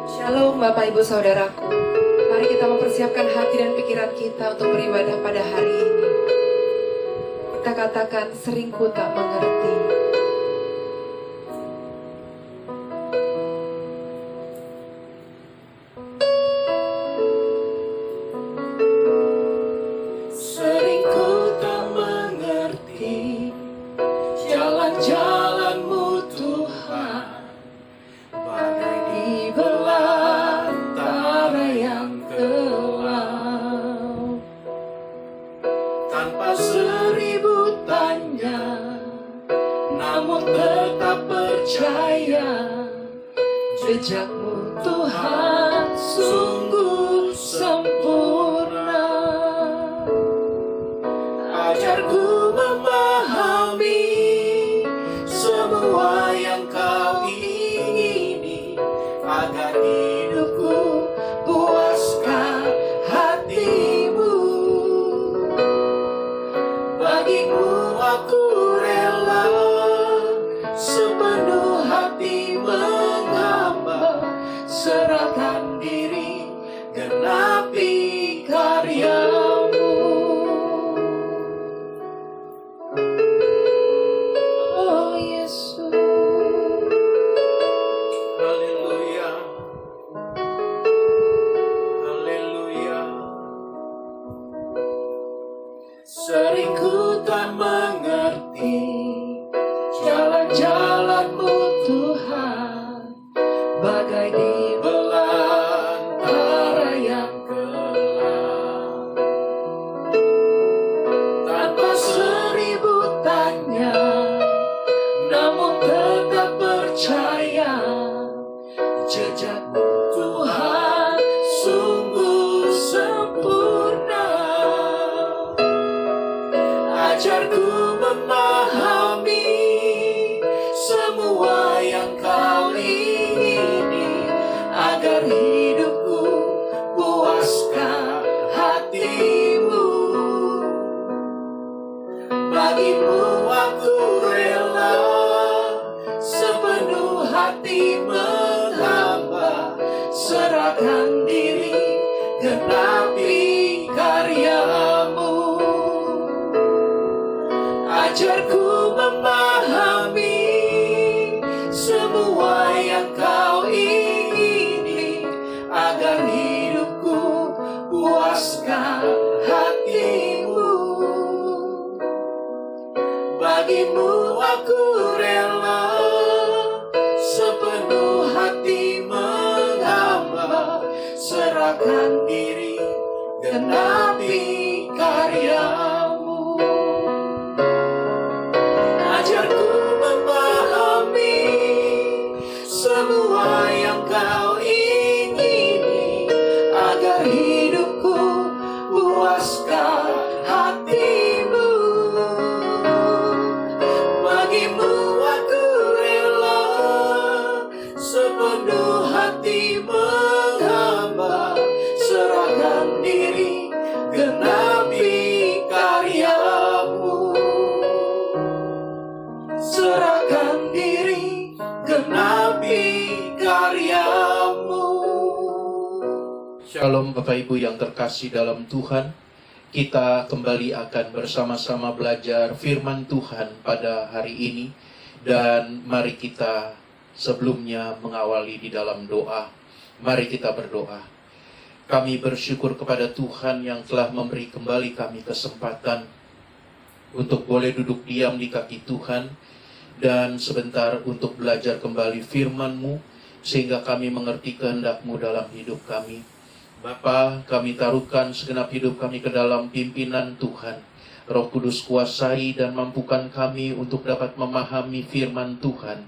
Shalom Bapak Ibu Saudaraku. Mari kita mempersiapkan hati dan pikiran kita untuk beribadah pada hari ini. Kita katakan, sering ku tak mengerti. Sering ku tak mengerti jalan-jalan-Mu Tuhan, bagai di belantara yang kelam. Tanpa seribu tanya, namun tetap percaya, jejak-Mu Tuhan sungguh sempurna. Ajarku memahami semua yang Kau ingini, agar hidupku puaskan hati-Mu. Bagimu aku rela sepenuh hati mengamba, serahkan diri, genapi karya-Mu. Oh Yesus, haleluya, haleluya. Sering ku tak mengerti jalan-jalan-Mu Tuhan, bagai di belantara yang kelam. Tanpa seribu tanya, namun tetap percaya, jejak-Mu Tuhan sungguh sempurna. Ajarku memahami semua yang Kau ingini, agar hidupku puaskan hati-Mu. Bagimu aku rela sepenuh hati menghamba, serahkan diri, genapi karya-Mu. Ajarku memahami semua yang Kau ingini, agar hidupku puaskan hati-Mu. Bagimu aku rela sepenuh hati menghamba, serahkan diri, genapi karya-Mu. Ajarku memahami semua yang Kau ingini, agar hidupku puaskan hati-Mu. Bagimu aku rela sepenuh hati menghamba, serahkan diri, genapi karya-Mu. Serahkan diri, genapi karya-Mu. Shalom Bapak Ibu yang terkasih dalam Tuhan. Kita kembali akan bersama-sama belajar firman Tuhan pada hari ini. Dan mari kita sebelumnya mengawali di dalam doa. Mari kita berdoa. Kami bersyukur kepada Tuhan yang telah memberi kembali kami kesempatan untuk boleh duduk diam di kaki Tuhan dan sebentar untuk belajar kembali firman-Mu, sehingga kami mengerti kehendak-Mu dalam hidup kami. Bapa, kami taruhkan segenap hidup kami ke dalam pimpinan Tuhan. Roh Kudus kuasai dan mampukan kami untuk dapat memahami firman Tuhan.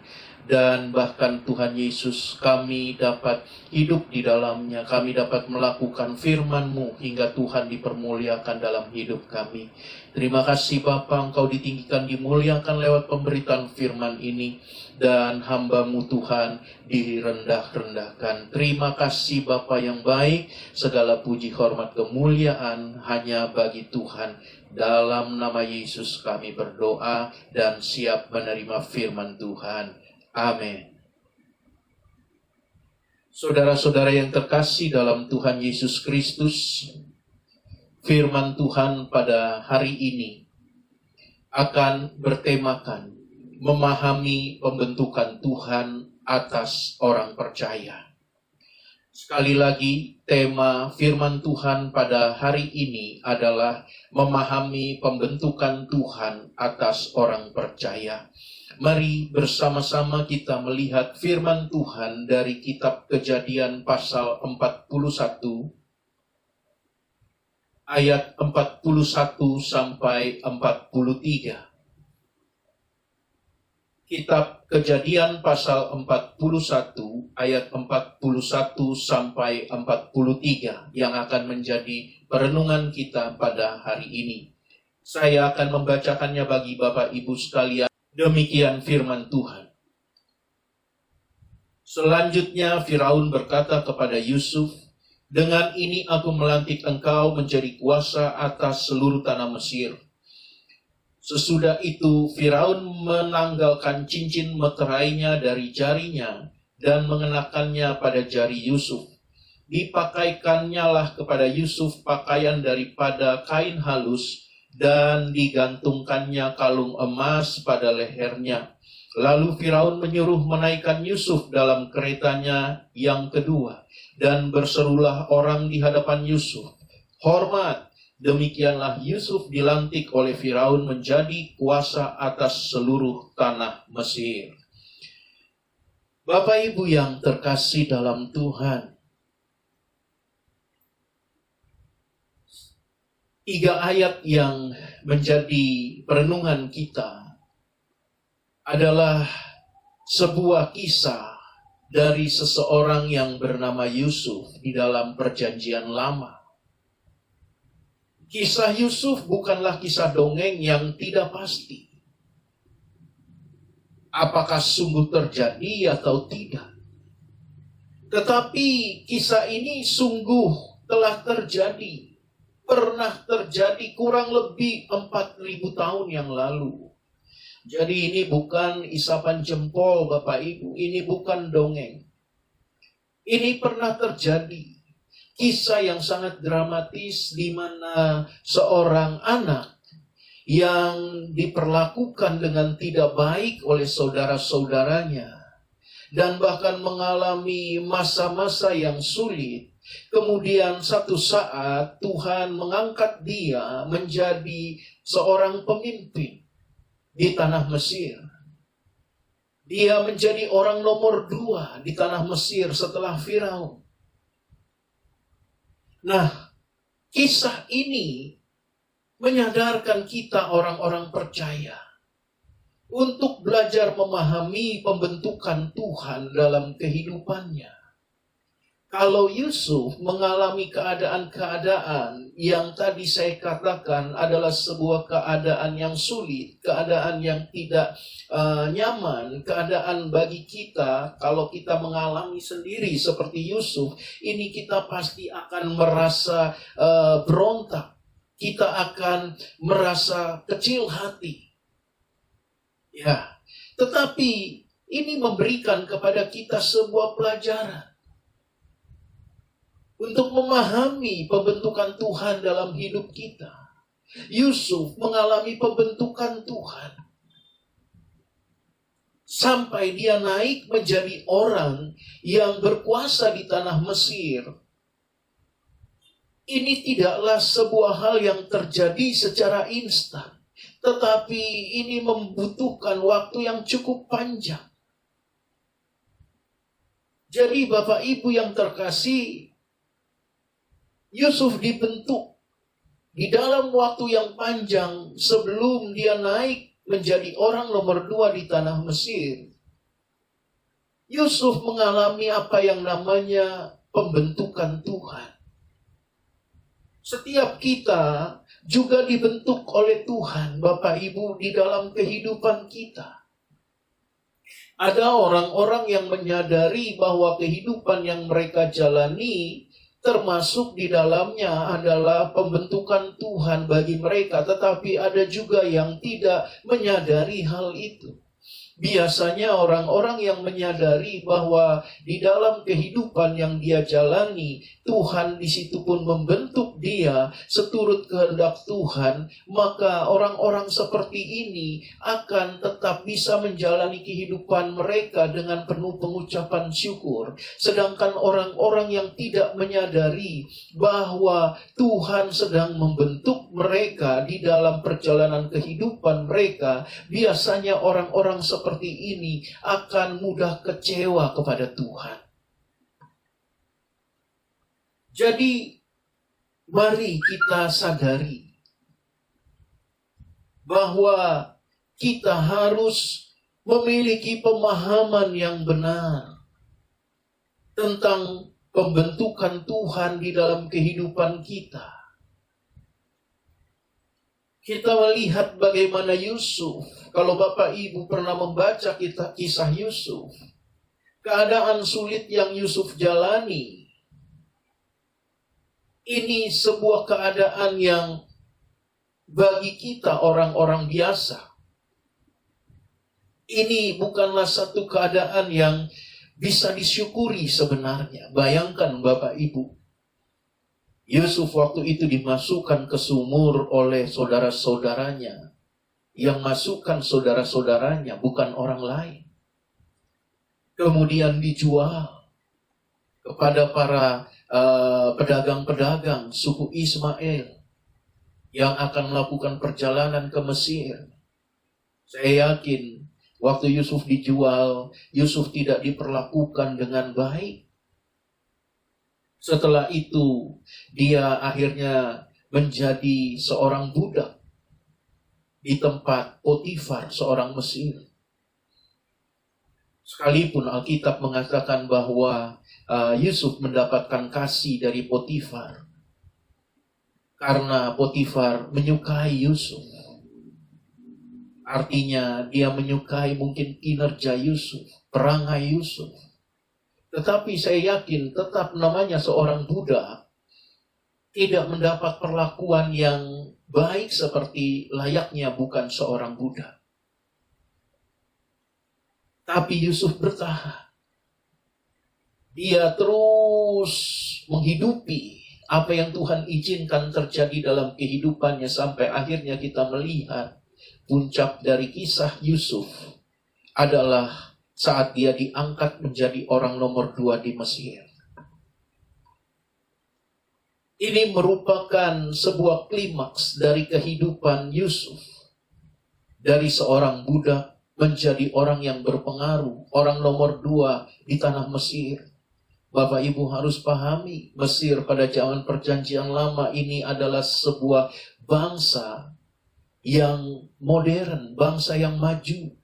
Dan bahkan Tuhan Yesus, kami dapat hidup di dalamnya. Kami dapat melakukan firman-Mu hingga Tuhan dipermuliakan dalam hidup kami. Terima kasih Bapa, Engkau ditinggikan, dimuliakan lewat pemberitaan firman ini. Dan hamba-Mu Tuhan direndah-rendahkan. Terima kasih Bapa yang baik. Segala puji, hormat, kemuliaan hanya bagi Tuhan. Dalam nama Yesus kami berdoa dan siap menerima firman Tuhan. Amin. Saudara-saudara yang terkasih dalam Tuhan Yesus Kristus, firman Tuhan pada hari ini akan bertemakan memahami pembentukan Tuhan atas orang percaya. Sekali lagi, tema firman Tuhan pada hari ini adalah memahami pembentukan Tuhan atas orang percaya. Mari bersama-sama kita melihat firman Tuhan dari kitab Kejadian pasal 41, ayat 41 sampai 43. Kitab Kejadian pasal 41 ayat 41 sampai 43 yang akan menjadi perenungan kita pada hari ini. Saya akan membacakannya bagi Bapak Ibu sekalian. Demikian firman Tuhan. Selanjutnya Firaun berkata kepada Yusuf, "Dengan ini aku melantik engkau menjadi kuasa atas seluruh tanah Mesir." Sesudah itu Firaun menanggalkan cincin meterainya dari jarinya dan mengenakannya pada jari Yusuf. Dipakaikannya lah kepada Yusuf pakaian daripada kain halus dan digantungkannya kalung emas pada lehernya. Lalu Firaun menyuruh menaikkan Yusuf dalam keretanya yang kedua, dan berserulah orang di hadapan Yusuf, "Hormat!" Demikianlah Yusuf dilantik oleh Firaun menjadi kuasa atas seluruh tanah Mesir. Bapak Ibu yang terkasih dalam Tuhan, 3 ayat yang menjadi perenungan kita adalah sebuah kisah dari seseorang yang bernama Yusuf di dalam Perjanjian Lama. Kisah Yusuf bukanlah kisah dongeng yang tidak pasti. Apakah sungguh terjadi atau tidak? Tetapi kisah ini sungguh telah terjadi. Pernah terjadi kurang lebih 4.000 tahun yang lalu. Jadi ini bukan isapan jempol Bapak Ibu, ini bukan dongeng. Ini pernah terjadi. Kisah yang sangat dramatis di mana seorang anak yang diperlakukan dengan tidak baik oleh saudara-saudaranya dan bahkan mengalami masa-masa yang sulit. Kemudian satu saat Tuhan mengangkat dia menjadi seorang pemimpin di tanah Mesir. Dia menjadi orang nomor 2 di tanah Mesir setelah Firaun. Nah, kisah ini menyadarkan kita orang-orang percaya untuk belajar memahami pembentukan Tuhan dalam kehidupannya. Kalau Yusuf mengalami keadaan-keadaan yang tadi saya katakan adalah sebuah keadaan yang sulit, keadaan yang tidak nyaman, keadaan bagi kita, kalau kita mengalami sendiri seperti Yusuf, ini kita pasti akan merasa berontak, kita akan merasa kecil hati. Ya, tetapi ini memberikan kepada kita sebuah pelajaran untuk memahami pembentukan Tuhan dalam hidup kita. Yusuf mengalami pembentukan Tuhan sampai dia naik menjadi orang yang berkuasa di tanah Mesir. Ini tidaklah sebuah hal yang terjadi secara instan, tetapi ini membutuhkan waktu yang cukup panjang. Jadi Bapak Ibu yang terkasih, Yusuf dibentuk di dalam waktu yang panjang sebelum dia naik menjadi orang nomor 2 di tanah Mesir. Yusuf mengalami apa yang namanya pembentukan Tuhan. Setiap kita juga dibentuk oleh Tuhan, Bapak Ibu, di dalam kehidupan kita. Ada orang-orang yang menyadari bahwa kehidupan yang mereka jalani termasuk di dalamnya adalah pembentukan Tuhan bagi mereka, tetapi ada juga yang tidak menyadari hal itu. Biasanya orang-orang yang menyadari bahwa di dalam kehidupan yang dia jalani, Tuhan di situ pun membentuk dia seturut kehendak Tuhan, maka orang-orang seperti ini akan tetap bisa menjalani kehidupan mereka dengan penuh pengucapan syukur. Sedangkan orang-orang yang tidak menyadari bahwa Tuhan sedang membentuk mereka di dalam perjalanan kehidupan mereka, biasanya orang-orang seperti ini akan mudah kecewa kepada Tuhan. Jadi, mari kita sadari bahwa kita harus memiliki pemahaman yang benar tentang pembentukan Tuhan di dalam kehidupan kita. Kita melihat bagaimana Yusuf, kalau Bapak Ibu pernah membaca kisah Yusuf, keadaan sulit yang Yusuf jalani, ini sebuah keadaan yang bagi kita orang-orang biasa, ini bukanlah satu keadaan yang bisa disyukuri sebenarnya. Bayangkan Bapak Ibu, Yusuf waktu itu dimasukkan ke sumur oleh saudara-saudaranya. Yang masukkan saudara-saudaranya bukan orang lain. Kemudian dijual kepada para pedagang-pedagang suku Ismail yang akan melakukan perjalanan ke Mesir. Saya yakin waktu Yusuf dijual, Yusuf tidak diperlakukan dengan baik. Setelah itu, dia akhirnya menjadi seorang budak di tempat Potifar, seorang Mesir. Sekalipun Alkitab mengatakan bahwa Yusuf mendapatkan kasih dari Potifar, karena Potifar menyukai Yusuf. Artinya dia menyukai mungkin kinerja Yusuf, perangai Yusuf. Tetapi saya yakin tetap namanya seorang budak tidak mendapat perlakuan yang baik seperti layaknya bukan seorang budak. Tapi Yusuf bertahan. Dia terus menghidupi apa yang Tuhan izinkan terjadi dalam kehidupannya sampai akhirnya kita melihat puncak dari kisah Yusuf adalah saat dia diangkat menjadi orang nomor 2 di Mesir. Ini merupakan sebuah klimaks dari kehidupan Yusuf. Dari seorang budak menjadi orang yang berpengaruh, orang nomor 2 di tanah Mesir. Bapak Ibu harus pahami, Mesir pada zaman perjanjian lama ini adalah sebuah bangsa yang modern, bangsa yang maju.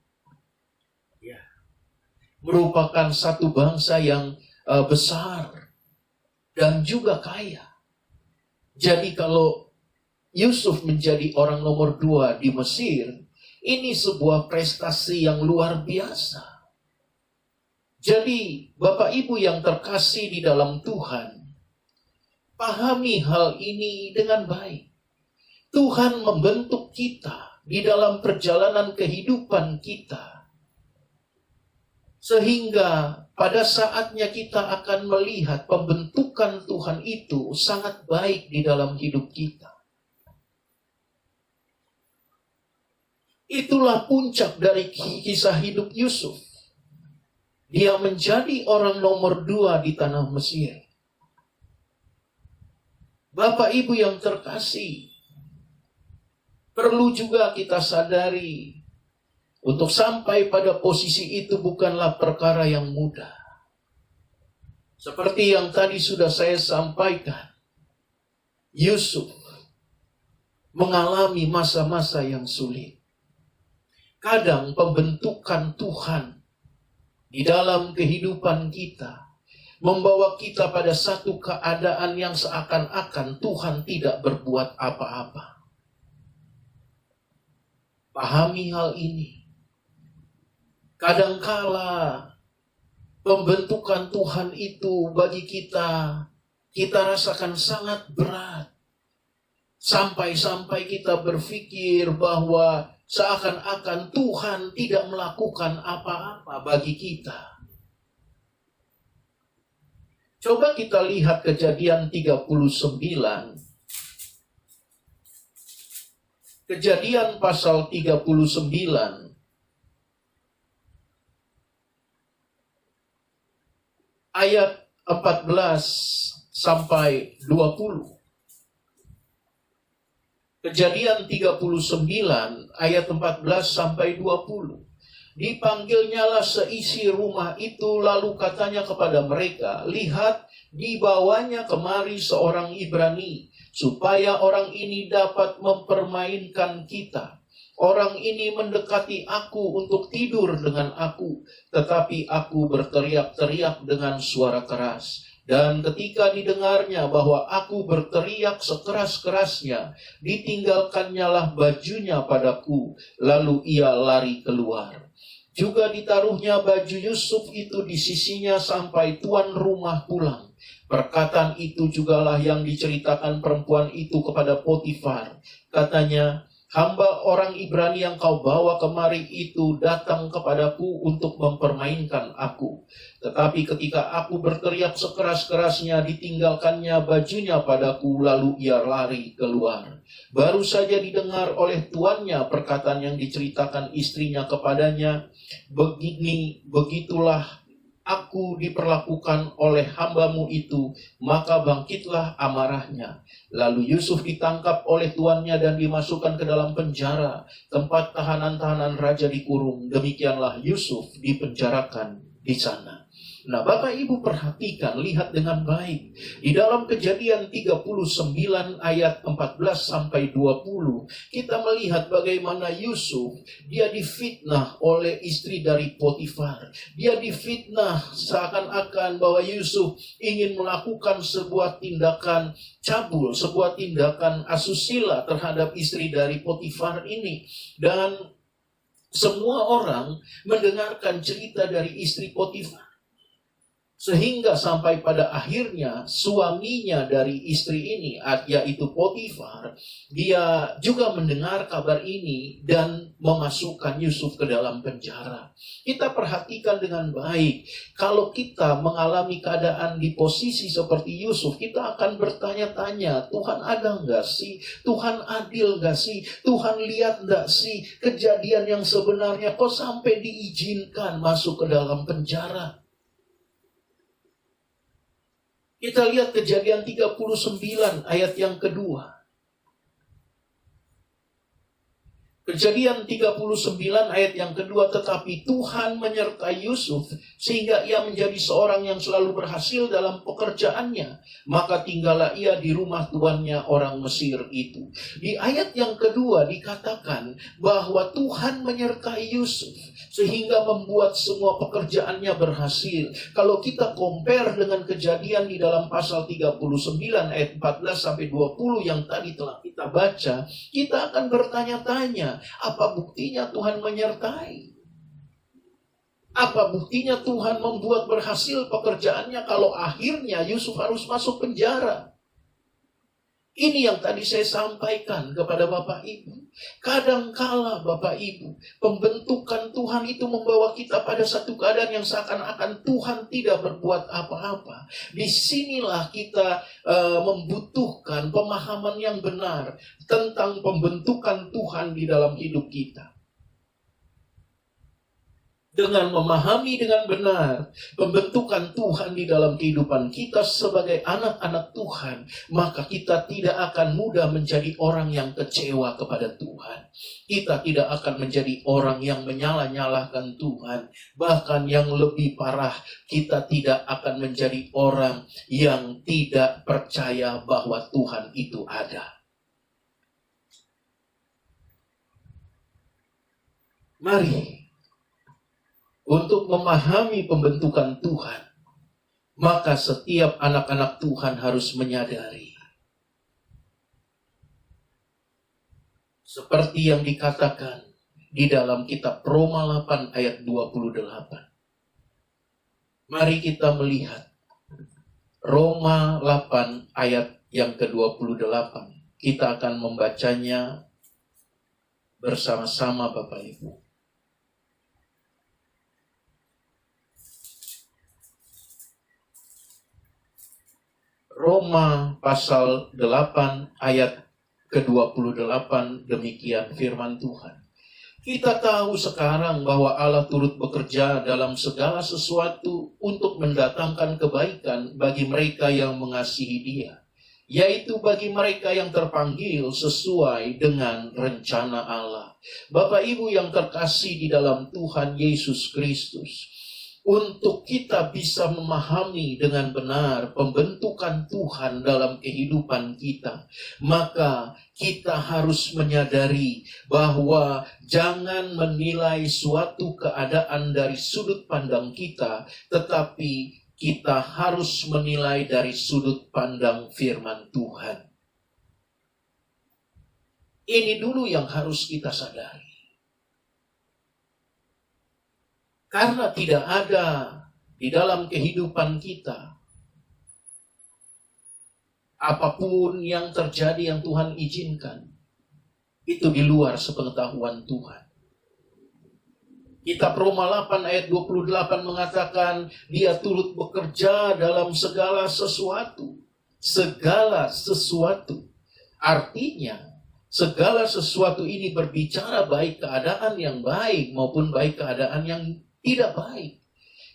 Merupakan satu bangsa yang besar dan juga kaya. Jadi kalau Yusuf menjadi orang nomor 2 di Mesir, ini sebuah prestasi yang luar biasa. Jadi Bapak Ibu yang terkasih di dalam Tuhan, pahami hal ini dengan baik. Tuhan membentuk kita di dalam perjalanan kehidupan kita. Sehingga pada saatnya kita akan melihat pembentukan Tuhan itu sangat baik di dalam hidup kita. Itulah puncak dari kisah hidup Yusuf. Dia menjadi orang nomor 2 di tanah Mesir. Bapak Ibu yang terkasih, perlu juga kita sadari, untuk sampai pada posisi itu bukanlah perkara yang mudah. Seperti yang tadi sudah saya sampaikan, Yusuf mengalami masa-masa yang sulit. Kadang pembentukan Tuhan di dalam kehidupan kita membawa kita pada satu keadaan yang seakan-akan Tuhan tidak berbuat apa-apa. Pahami hal ini. Kadangkala pembentukan Tuhan itu bagi kita rasakan sangat berat. Sampai-sampai kita berpikir bahwa Seakan-akan Tuhan tidak melakukan apa-apa bagi kita. Coba kita lihat Kejadian 39. Kejadian pasal 39. Ayat 14 sampai 20. Kejadian 39 ayat 14 sampai 20. Dipanggilnyalah seisi rumah itu, lalu katanya kepada mereka, lihat, dibawanya kemari seorang Ibrani, supaya orang ini dapat mempermainkan kita. Orang ini mendekati aku untuk tidur dengan aku, tetapi aku berteriak-teriak dengan suara keras. Dan ketika didengarnya bahwa aku berteriak sekeras-kerasnya, ditinggalkannyalah bajunya padaku, lalu ia lari keluar. Juga ditaruhnya baju Yusuf itu di sisinya sampai tuan rumah pulang. Perkataan itu jugalah yang diceritakan perempuan itu kepada Potifar. Katanya, hamba orang Ibrani yang kau bawa kemari itu datang kepadaku untuk mempermainkan aku. Tetapi ketika aku berteriak sekeras-kerasnya, ditinggalkannya bajunya padaku, lalu ia lari keluar. Baru saja didengar oleh tuannya perkataan yang diceritakan istrinya kepadanya, begitulah aku diperlakukan oleh hambamu itu, maka bangkitlah amarahnya. Lalu Yusuf ditangkap oleh tuannya dan dimasukkan ke dalam penjara, tempat tahanan-tahanan raja dikurung. Demikianlah Yusuf dipenjarakan di sana. Nah, Bapak Ibu perhatikan, lihat dengan baik. Di dalam Kejadian 39 ayat 14 sampai 20, kita melihat bagaimana Yusuf, dia difitnah oleh istri dari Potifar. Dia difitnah seakan-akan bahwa Yusuf ingin melakukan sebuah tindakan cabul, sebuah tindakan asusila terhadap istri dari Potifar ini. Dan semua orang mendengarkan cerita dari istri Potifar. Sehingga sampai pada akhirnya suaminya dari istri ini, yaitu Potifar, dia juga mendengar kabar ini dan memasukkan Yusuf ke dalam penjara. Kita perhatikan dengan baik, kalau kita mengalami keadaan di posisi seperti Yusuf, kita akan bertanya-tanya, Tuhan ada nggak sih? Tuhan adil nggak sih? Tuhan lihat nggak sih kejadian yang sebenarnya kok sampai diizinkan masuk ke dalam penjara? Kita lihat Kejadian 39 ayat yang kedua. Kejadian 39 ayat yang kedua, tetapi Tuhan menyertai Yusuf sehingga ia menjadi seorang yang selalu berhasil dalam pekerjaannya. Maka tinggallah ia di rumah tuannya orang Mesir itu. Di ayat yang kedua dikatakan bahwa Tuhan menyertai Yusuf sehingga membuat semua pekerjaannya berhasil. Kalau kita compare dengan kejadian di dalam pasal 39 ayat 14 sampai 20 yang tadi telah kita baca, kita akan bertanya-tanya, apa buktinya Tuhan menyertai? Apa buktinya Tuhan membuat berhasil pekerjaannya kalau akhirnya Yusuf harus masuk penjara? Ini yang tadi saya sampaikan kepada Bapak Ibu. Kadangkala Bapak Ibu, pembentukan Tuhan itu membawa kita pada satu keadaan yang seakan-akan Tuhan tidak berbuat apa-apa. Disinilah kita membutuhkan pemahaman yang benar tentang pembentukan Tuhan di dalam hidup kita. Dengan memahami dengan benar pembentukan Tuhan di dalam kehidupan kita sebagai anak-anak Tuhan, maka kita tidak akan mudah menjadi orang yang kecewa kepada Tuhan. Kita tidak akan menjadi orang yang menyalah-nyalahkan Tuhan. Bahkan yang lebih parah, kita tidak akan menjadi orang yang tidak percaya bahwa Tuhan itu ada. Mari, untuk memahami pembentukan Tuhan, maka setiap anak-anak Tuhan harus menyadari. Seperti yang dikatakan di dalam kitab Roma 8 ayat 28. Mari kita melihat Roma 8 ayat yang ke-28. Kita akan membacanya bersama-sama Bapak Ibu. Roma pasal 8 ayat ke-28, demikian firman Tuhan. Kita tahu sekarang bahwa Allah turut bekerja dalam segala sesuatu untuk mendatangkan kebaikan bagi mereka yang mengasihi Dia, yaitu bagi mereka yang terpanggil sesuai dengan rencana Allah. Bapak Ibu yang terkasih di dalam Tuhan Yesus Kristus, untuk kita bisa memahami dengan benar pembentukan Tuhan dalam kehidupan kita, maka kita harus menyadari bahwa jangan menilai suatu keadaan dari sudut pandang kita, tetapi kita harus menilai dari sudut pandang firman Tuhan. Ini dulu yang harus kita sadari. Karena tidak ada di dalam kehidupan kita apapun yang terjadi yang Tuhan izinkan, itu di luar sepengetahuan Tuhan. Kitab Roma 8 ayat 28 mengatakan Dia turut bekerja dalam segala sesuatu. Segala sesuatu. Artinya segala sesuatu ini berbicara baik keadaan yang baik maupun baik keadaan yang tidak baik.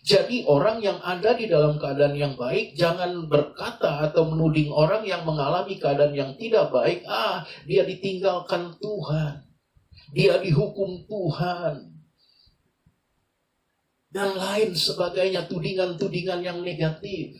Jadi orang yang ada di dalam keadaan yang baik jangan berkata atau menuding orang yang mengalami keadaan yang tidak baik, dia ditinggalkan Tuhan, dia dihukum Tuhan, dan lain sebagainya, tudingan-tudingan yang negatif.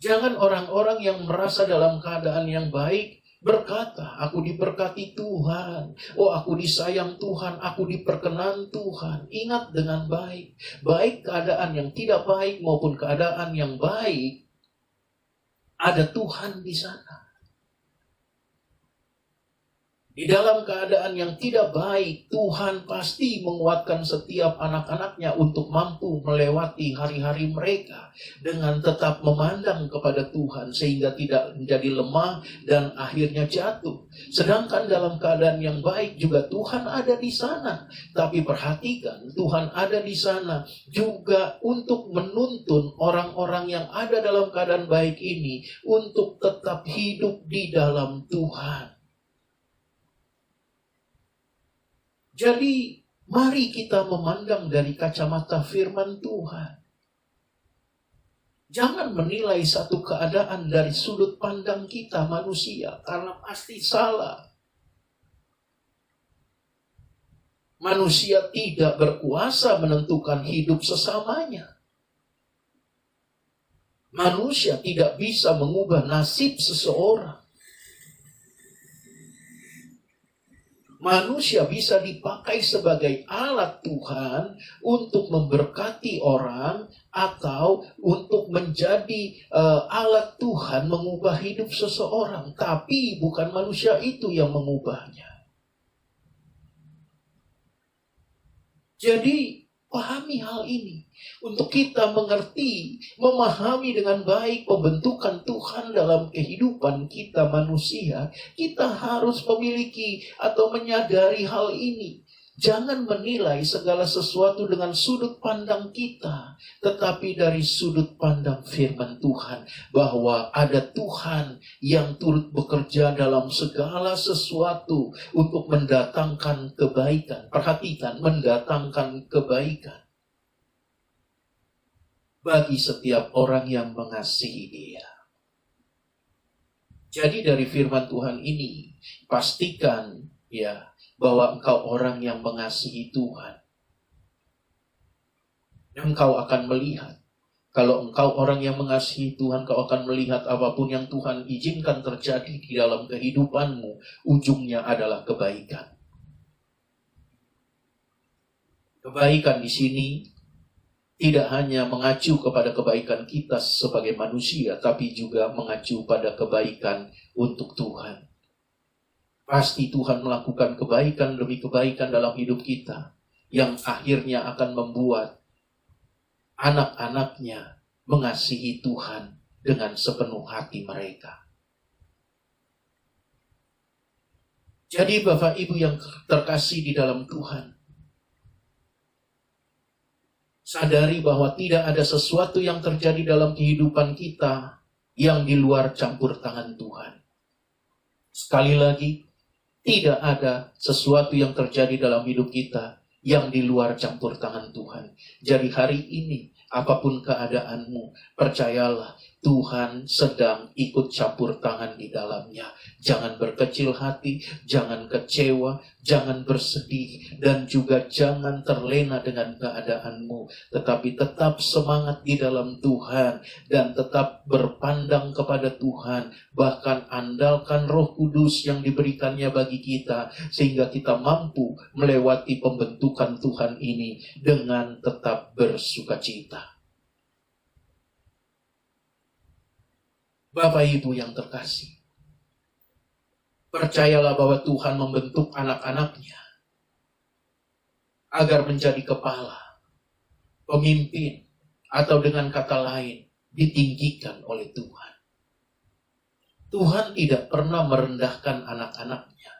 Jangan orang-orang yang merasa dalam keadaan yang baik berkata, aku diberkati Tuhan, aku disayang Tuhan, aku diperkenan Tuhan. Ingat dengan baik, baik keadaan yang tidak baik maupun keadaan yang baik, ada Tuhan di sana. Di dalam keadaan yang tidak baik, Tuhan pasti menguatkan setiap anak-anaknya untuk mampu melewati hari-hari mereka dengan tetap memandang kepada Tuhan sehingga tidak menjadi lemah dan akhirnya jatuh. Sedangkan dalam keadaan yang baik juga Tuhan ada di sana. Tapi perhatikan, Tuhan ada di sana juga untuk menuntun orang-orang yang ada dalam keadaan baik ini untuk tetap hidup di dalam Tuhan. Jadi, mari kita memandang dari kacamata firman Tuhan. Jangan menilai satu keadaan dari sudut pandang kita manusia, karena pasti salah. Manusia tidak berkuasa menentukan hidup sesamanya. Manusia tidak bisa mengubah nasib seseorang. Manusia bisa dipakai sebagai alat Tuhan untuk memberkati orang atau untuk menjadi alat Tuhan mengubah hidup seseorang. Tapi bukan manusia itu yang mengubahnya. Jadi pahami hal ini. Untuk kita mengerti, memahami dengan baik pembentukan Tuhan dalam kehidupan kita manusia, kita harus memiliki atau menyadari hal ini. Jangan menilai segala sesuatu dengan sudut pandang kita, tetapi dari sudut pandang firman Tuhan, bahwa ada Tuhan yang turut bekerja dalam segala sesuatu untuk mendatangkan kebaikan. Perhatikan, mendatangkan kebaikan bagi setiap orang yang mengasihi Dia. Jadi dari firman Tuhan ini, pastikan bahwa engkau orang yang mengasihi Tuhan. Engkau akan melihat, kalau engkau orang yang mengasihi Tuhan, kau akan melihat apapun yang Tuhan izinkan terjadi di dalam kehidupanmu, ujungnya adalah kebaikan. Kebaikan di sini tidak hanya mengacu kepada kebaikan kita sebagai manusia, tapi juga mengacu pada kebaikan untuk Tuhan. Pasti Tuhan melakukan kebaikan demi kebaikan dalam hidup kita, yang akhirnya akan membuat anak-anaknya mengasihi Tuhan dengan sepenuh hati mereka. Jadi Bapak Ibu yang terkasih di dalam Tuhan, sadari bahwa tidak ada sesuatu yang terjadi dalam kehidupan kita yang di luar campur tangan Tuhan. Sekali lagi, tidak ada sesuatu yang terjadi dalam hidup kita yang di luar campur tangan Tuhan. Jadi hari ini, apapun keadaanmu, percayalah Tuhan sedang ikut campur tangan di dalamnya. Jangan berkecil hati, jangan kecewa, jangan bersedih, dan juga jangan terlena dengan keadaanmu. Tetapi tetap semangat di dalam Tuhan, dan tetap berpandang kepada Tuhan. Bahkan andalkan Roh Kudus yang diberikannya bagi kita, sehingga kita mampu melewati pembentukan Tuhan ini dengan tetap bersukacita. Bapak Ibu yang terkasih, percayalah bahwa Tuhan membentuk anak-anaknya agar menjadi kepala, pemimpin, atau dengan kata lain, ditinggikan oleh Tuhan. Tuhan tidak pernah merendahkan anak-anaknya.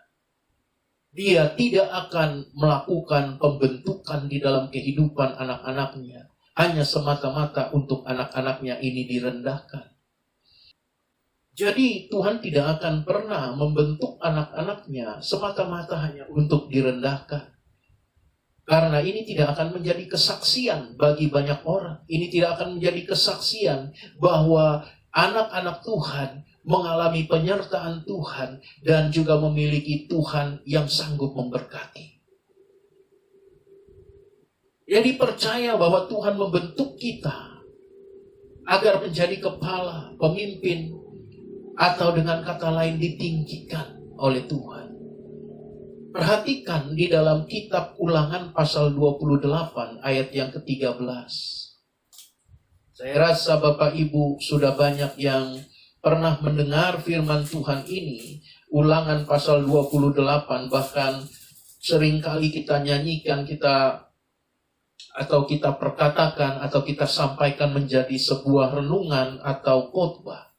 Dia tidak akan melakukan pembentukan di dalam kehidupan anak-anaknya hanya semata-mata untuk anak-anaknya ini direndahkan. Jadi Tuhan tidak akan pernah membentuk anak-anaknya semata-mata hanya untuk direndahkan. Karena ini tidak akan menjadi kesaksian bagi banyak orang. Ini tidak akan menjadi kesaksian bahwa anak-anak Tuhan mengalami penyertaan Tuhan dan juga memiliki Tuhan yang sanggup memberkati. Jadi percaya bahwa Tuhan membentuk kita agar menjadi kepala, pemimpin, atau dengan kata lain ditinggikan oleh Tuhan. Perhatikan di dalam kitab Ulangan pasal 28 ayat yang ke-13. Saya rasa Bapak Ibu sudah banyak yang pernah mendengar firman Tuhan ini. Ulangan pasal 28, bahkan seringkali kita nyanyikan, atau kita perkatakan, atau kita sampaikan menjadi sebuah renungan atau khotbah.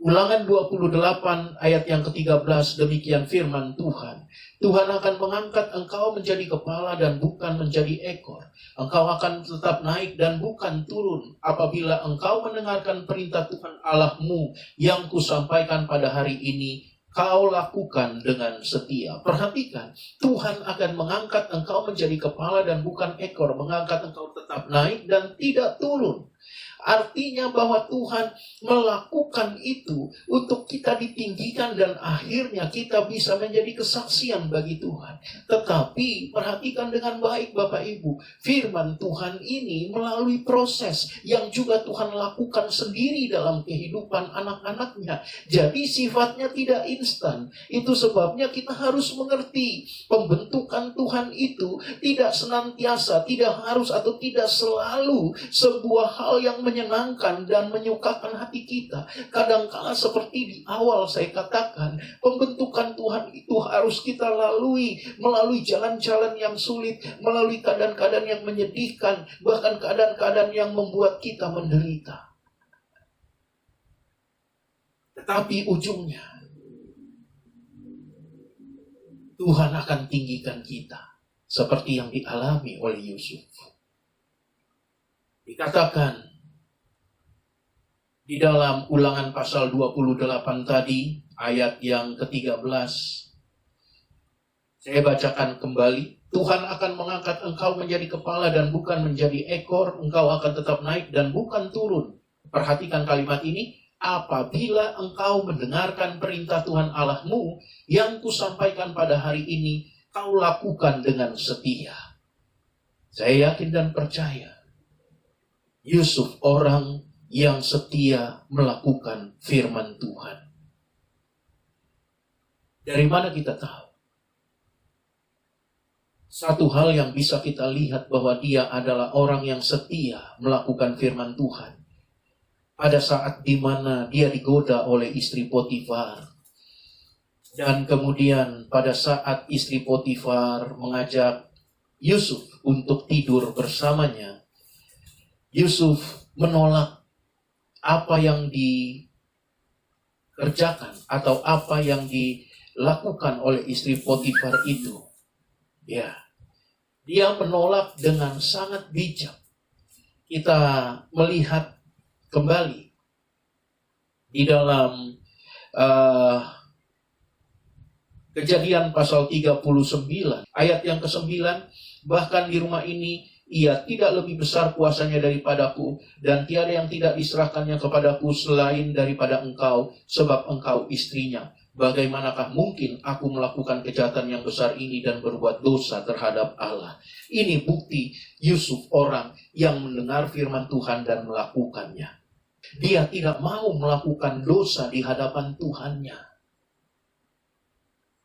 Ulangan 28 ayat yang ke-13, demikian firman Tuhan. Tuhan akan mengangkat engkau menjadi kepala dan bukan menjadi ekor. Engkau akan tetap naik dan bukan turun apabila engkau mendengarkan perintah Tuhan Allahmu yang kusampaikan pada hari ini, kau lakukan dengan setia. Perhatikan, Tuhan akan mengangkat engkau menjadi kepala dan bukan ekor. Mengangkat engkau tetap naik dan tidak turun. Artinya bahwa Tuhan melakukan itu untuk kita ditinggikan dan akhirnya kita bisa menjadi kesaksian bagi Tuhan. Tetapi perhatikan dengan baik Bapak Ibu, firman Tuhan ini melalui proses yang juga Tuhan lakukan sendiri dalam kehidupan anak-anaknya. Jadi sifatnya tidak instan. Itu sebabnya kita harus mengerti pembentukan Tuhan itu tidak senantiasa, tidak harus atau tidak selalu sebuah hal yang menyenangkan dan menyukakan hati kita. Kadangkala seperti di awal saya katakan, pembentukan Tuhan itu harus kita lalui melalui jalan-jalan yang sulit, melalui keadaan-keadaan yang menyedihkan, bahkan keadaan-keadaan yang membuat kita menderita. Tetapi ujungnya Tuhan akan tinggikan kita seperti yang dialami oleh Yusuf. Dikatakan di dalam Ulangan pasal 28 tadi, ayat yang ke-13. Saya bacakan kembali. Tuhan akan mengangkat engkau menjadi kepala dan bukan menjadi ekor. Engkau akan tetap naik dan bukan turun. Perhatikan kalimat ini. Apabila engkau mendengarkan perintah Tuhan Allahmu yang kusampaikan pada hari ini, kau lakukan dengan setia. Saya yakin dan percaya, Yusuf orang yang setia melakukan firman Tuhan. Dari mana kita tahu? Satu hal yang bisa kita lihat bahwa dia adalah orang yang setia melakukan firman Tuhan. Pada saat di mana dia digoda oleh istri Potifar. Dan kemudian pada saat istri Potifar mengajak Yusuf untuk tidur bersamanya, Yusuf menolak apa yang dikerjakan atau apa yang dilakukan oleh istri Potifar itu, ya, dia menolak dengan sangat bijak. Kita melihat kembali di dalam Kejadian pasal 39 ayat yang ke-9, bahkan di rumah ini ia tidak lebih besar kuasanya daripadaku, dan tiada yang tidak diserahkannya kepadaku selain daripada engkau, sebab engkau istrinya. Bagaimanakah mungkin aku melakukan kejahatan yang besar ini dan berbuat dosa terhadap Allah? Ini bukti Yusuf orang yang mendengar firman Tuhan dan melakukannya. Dia tidak mau melakukan dosa di hadapan Tuhannya.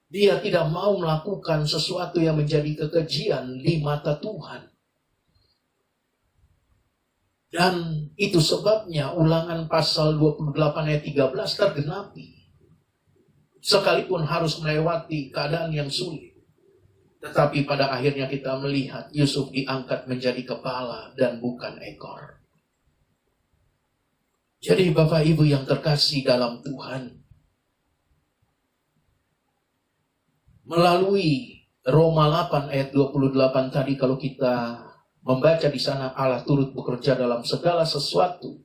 Dia tidak mau melakukan sesuatu yang menjadi kekejian di mata Tuhan. Dan itu sebabnya Ulangan pasal 28 ayat 13 tergenapi. Sekalipun harus melewati keadaan yang sulit. Tetapi pada akhirnya kita melihat Yusuf diangkat menjadi kepala dan bukan ekor. Jadi Bapak Ibu yang terkasih dalam Tuhan, melalui Roma 8 ayat 28 tadi, kalau kita membaca di sana Allah turut bekerja dalam segala sesuatu.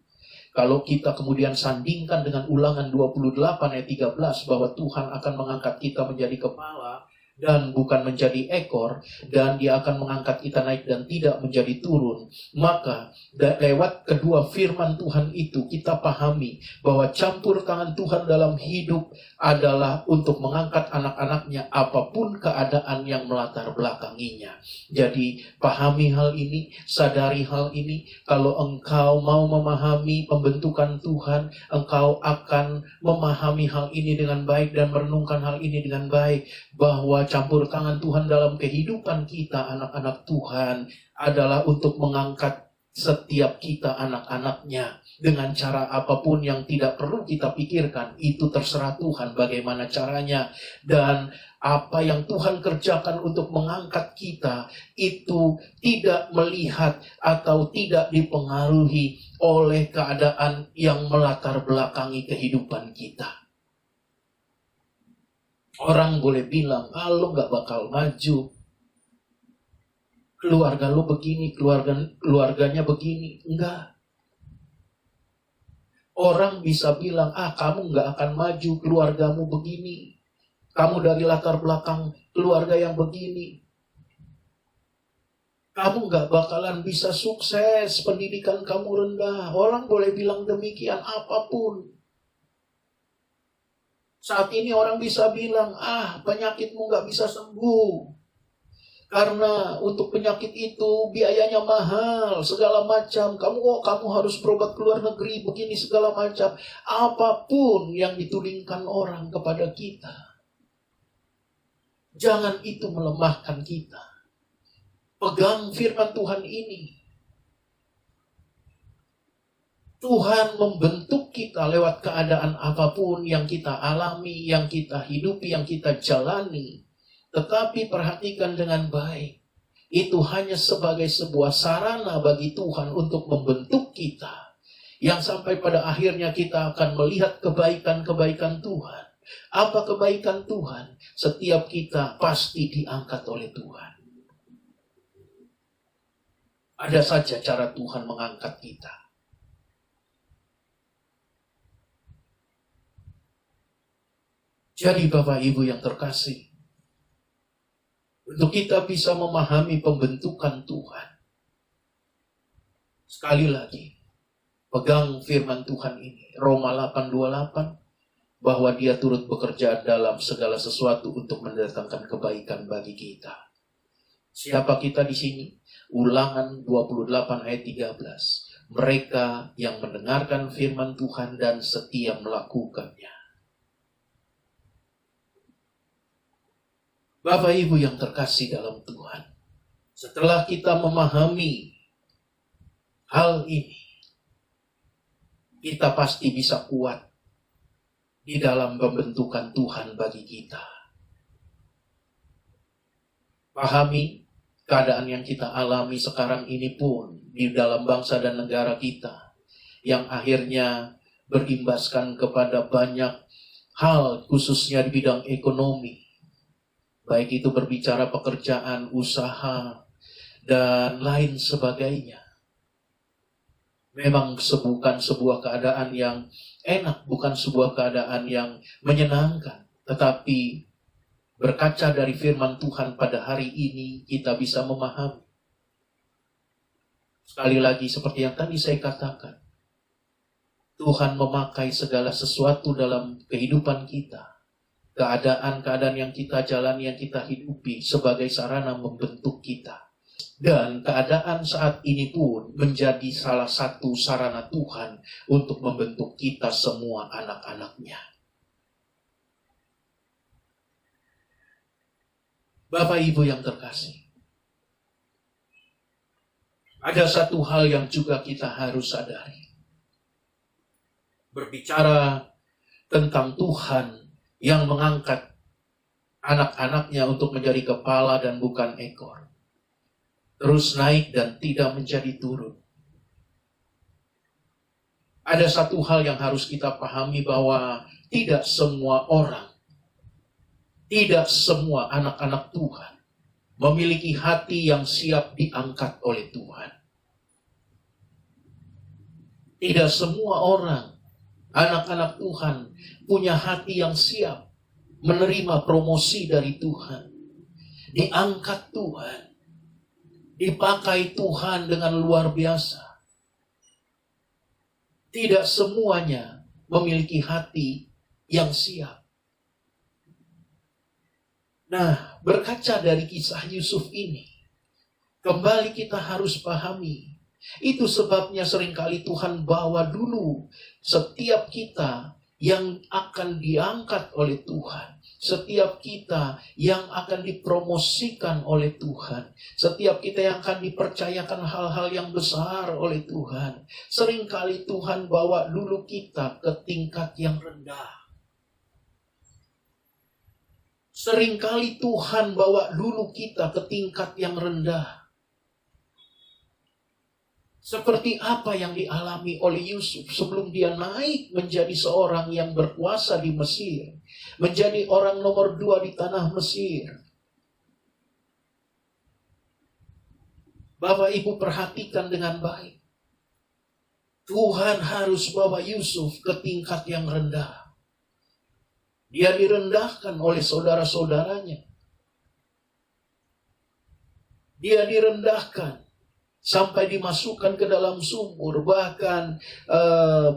Kalau kita kemudian sandingkan dengan Ulangan 28 ayat 13 bahwa Tuhan akan mengangkat kita menjadi kepala dan bukan menjadi ekor, dan dia akan mengangkat kita naik dan tidak menjadi turun, maka lewat kedua firman Tuhan itu kita pahami bahwa campur tangan Tuhan dalam hidup adalah untuk mengangkat anak-anaknya apapun keadaan yang melatar belakanginya. Jadi pahami hal ini, sadari hal ini. Kalau engkau mau memahami pembentukan Tuhan, engkau akan memahami hal ini dengan baik dan merenungkan hal ini dengan baik, bahwa campur tangan Tuhan dalam kehidupan kita anak-anak Tuhan adalah untuk mengangkat setiap kita anak-anaknya dengan cara apapun yang tidak perlu kita pikirkan. Itu terserah Tuhan bagaimana caranya, dan apa yang Tuhan kerjakan untuk mengangkat kita itu tidak melihat atau tidak dipengaruhi oleh keadaan yang melatar belakangi kehidupan kita. Orang boleh bilang, lo gak bakal maju. Keluarga lo begini, keluarganya begini. Enggak. Orang bisa bilang, kamu gak akan maju, keluargamu begini. Kamu dari latar belakang keluarga yang begini. Kamu gak bakalan bisa sukses, pendidikan kamu rendah. Orang boleh bilang demikian apapun. Saat ini orang bisa bilang, penyakitmu gak bisa sembuh. Karena untuk penyakit itu biayanya mahal, segala macam. Kamu harus berobat ke luar negeri, begini segala macam. Apapun yang ditudingkan orang kepada kita, jangan itu melemahkan kita. Pegang firman Tuhan ini. Tuhan membentuk kita lewat keadaan apapun yang kita alami, yang kita hidupi, yang kita jalani. Tetapi perhatikan dengan baik. Itu hanya sebagai sebuah sarana bagi Tuhan untuk membentuk kita. Yang sampai pada akhirnya kita akan melihat kebaikan-kebaikan Tuhan. Apa kebaikan Tuhan? Setiap kita pasti diangkat oleh Tuhan. Ada saja cara Tuhan mengangkat kita. Jadi Bapak Ibu yang terkasih, untuk kita bisa memahami pembentukan Tuhan, sekali lagi, pegang firman Tuhan ini, Roma 8:28, bahwa dia turut bekerja dalam segala sesuatu untuk mendatangkan kebaikan bagi kita. Siapa kita di sini? Ulangan 28 ayat 13. Mereka yang mendengarkan firman Tuhan dan setia melakukannya. Bapak Ibu yang terkasih dalam Tuhan, setelah kita memahami hal ini, kita pasti bisa kuat di dalam pembentukan Tuhan bagi kita. Pahami keadaan yang kita alami sekarang ini pun di dalam bangsa dan negara kita, yang akhirnya berimbaskan kepada banyak hal khususnya di bidang ekonomi. Baik itu berbicara pekerjaan, usaha, dan lain sebagainya. Memang bukan sebuah keadaan yang enak, bukan sebuah keadaan yang menyenangkan. Tetapi berkaca dari firman Tuhan pada hari ini, kita bisa memahami. Sekali lagi seperti yang tadi saya katakan, Tuhan memakai segala sesuatu dalam kehidupan kita. Keadaan-keadaan yang kita jalani, yang kita hidupi sebagai sarana membentuk kita. Dan keadaan saat ini pun menjadi salah satu sarana Tuhan untuk membentuk kita semua anak-anaknya. Bapak Ibu yang terkasih, ada satu hal yang juga kita harus sadari. Berbicara tentang Tuhan yang mengangkat anak-anaknya untuk menjadi kepala dan bukan ekor. Terus naik dan tidak menjadi turun. Ada satu hal yang harus kita pahami bahwa tidak semua orang, tidak semua anak-anak Tuhan memiliki hati yang siap diangkat oleh Tuhan. Tidak semua orang, anak-anak Tuhan, punya hati yang siap menerima promosi dari Tuhan. Diangkat Tuhan. Dipakai Tuhan dengan luar biasa. Tidak semuanya memiliki hati yang siap. Nah, berkaca dari kisah Yusuf ini, kembali kita harus pahami. Itu sebabnya seringkali Tuhan bawa dulu setiap kita yang akan diangkat oleh Tuhan. Setiap kita yang akan dipromosikan oleh Tuhan. Setiap kita yang akan dipercayakan hal-hal yang besar oleh Tuhan. Seringkali Tuhan bawa dulu kita ke tingkat yang rendah. Seringkali Tuhan bawa dulu kita ke tingkat yang rendah. Seperti apa yang dialami oleh Yusuf sebelum dia naik menjadi seorang yang berkuasa di Mesir. Menjadi orang nomor 2 di tanah Mesir. Bapak Ibu perhatikan dengan baik. Tuhan harus bawa Yusuf ke tingkat yang rendah. Dia direndahkan oleh saudara-saudaranya. Dia direndahkan sampai dimasukkan ke dalam sumur. Bahkan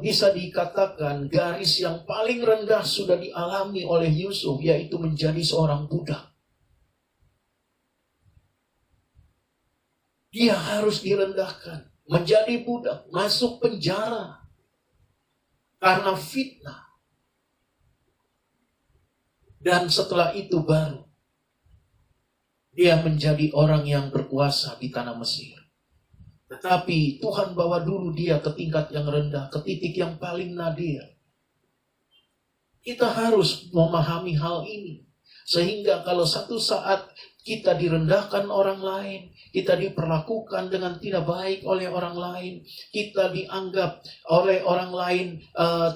bisa dikatakan garis yang paling rendah sudah dialami oleh Yusuf, yaitu menjadi seorang budak. Dia harus direndahkan, menjadi budak, masuk penjara karena fitnah. Dan setelah itu baru dia menjadi orang yang berkuasa di tanah Mesir. Tetapi Tuhan bawa dulu dia ke tingkat yang rendah, ke titik yang paling nadir. Kita harus memahami hal ini. Sehingga kalau satu saat kita direndahkan orang lain, kita diperlakukan dengan tidak baik oleh orang lain, kita dianggap oleh orang lain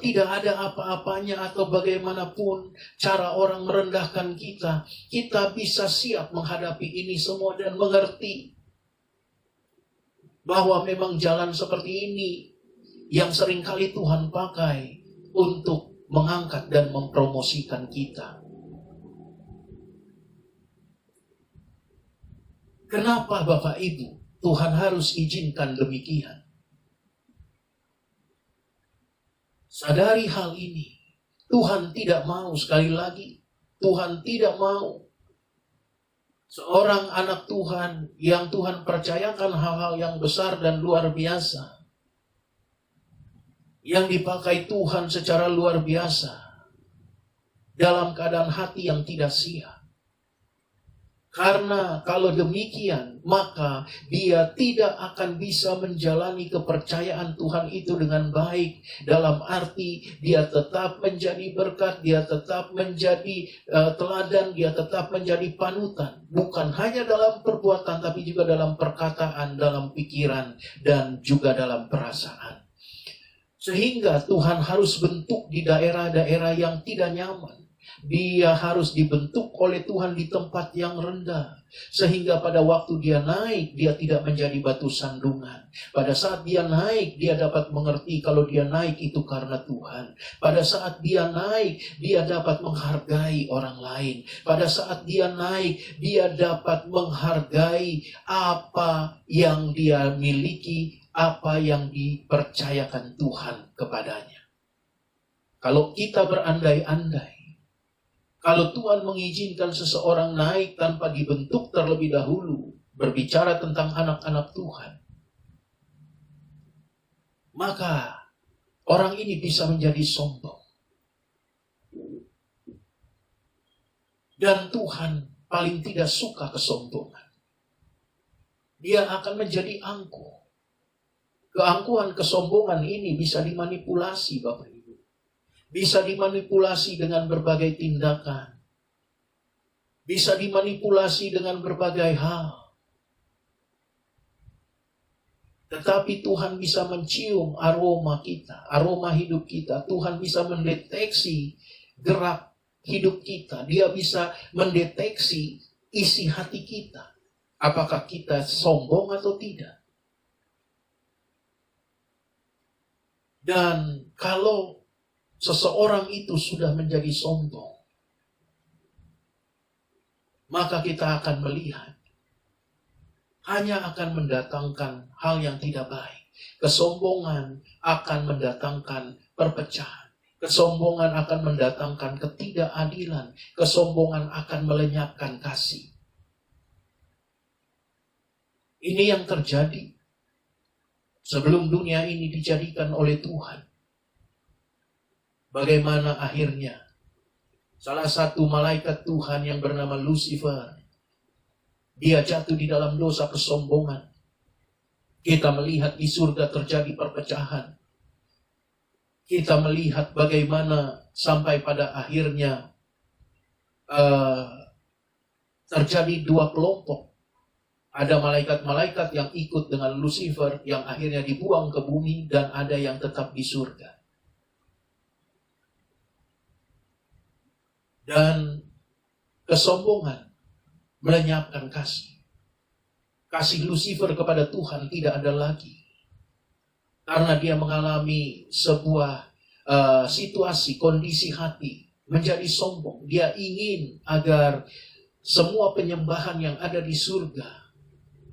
tidak ada apa-apanya atau bagaimanapun cara orang merendahkan kita, kita bisa siap menghadapi ini semua dan mengerti bahwa memang jalan seperti ini yang seringkali Tuhan pakai untuk mengangkat dan mempromosikan kita. Kenapa Bapak Ibu Tuhan harus izinkan demikian? Sadari hal ini. Tuhan tidak mau, sekali lagi, Tuhan tidak mau seorang anak Tuhan yang Tuhan percayakan hal-hal yang besar dan luar biasa, yang dipakai Tuhan secara luar biasa, dalam keadaan hati yang tidak siap. Karena kalau demikian, maka dia tidak akan bisa menjalani kepercayaan Tuhan itu dengan baik. Dalam arti dia tetap menjadi berkat, dia tetap menjadi teladan, dia tetap menjadi panutan. Bukan hanya dalam perbuatan, tapi juga dalam perkataan, dalam pikiran, dan juga dalam perasaan. Sehingga Tuhan harus bentuk di daerah-daerah yang tidak nyaman. Dia harus dibentuk oleh Tuhan di tempat yang rendah. Sehingga pada waktu dia naik, dia tidak menjadi batu sandungan. Pada saat dia naik, dia dapat mengerti kalau dia naik itu karena Tuhan. Pada saat dia naik, dia dapat menghargai orang lain. Pada saat dia naik, dia dapat menghargai apa yang dia miliki, apa yang dipercayakan Tuhan kepadanya. Kalau kita berandai-andai, kalau Tuhan mengizinkan seseorang naik tanpa dibentuk terlebih dahulu, berbicara tentang anak-anak Tuhan, maka orang ini bisa menjadi sombong. Dan Tuhan paling tidak suka kesombongan. Dia akan menjadi angkuh. Keangkuhan, kesombongan ini bisa dimanipulasi, Bapak Ibu. Bisa dimanipulasi dengan berbagai tindakan. Bisa dimanipulasi dengan berbagai hal. Tetapi Tuhan bisa mencium aroma kita, aroma hidup kita. Tuhan bisa mendeteksi gerak hidup kita. Dia bisa mendeteksi isi hati kita. Apakah kita sombong atau tidak. Dan kalau seseorang itu sudah menjadi sombong, maka kita akan melihat hanya akan mendatangkan hal yang tidak baik. Kesombongan akan mendatangkan perpecahan. Kesombongan akan mendatangkan ketidakadilan. Kesombongan akan melenyapkan kasih. Ini yang terjadi sebelum dunia ini dijadikan oleh Tuhan. Bagaimana akhirnya salah satu malaikat Tuhan yang bernama Lucifer, dia jatuh di dalam dosa kesombongan. Kita melihat di surga terjadi perpecahan. Kita melihat bagaimana sampai pada akhirnya terjadi dua kelompok. Ada malaikat-malaikat yang ikut dengan Lucifer yang akhirnya dibuang ke bumi, dan ada yang tetap di surga. Dan kesombongan melenyapkan kasih. Kasih Lucifer kepada Tuhan tidak ada lagi. Karena dia mengalami sebuah situasi, kondisi hati. Menjadi sombong. Dia ingin agar semua penyembahan yang ada di surga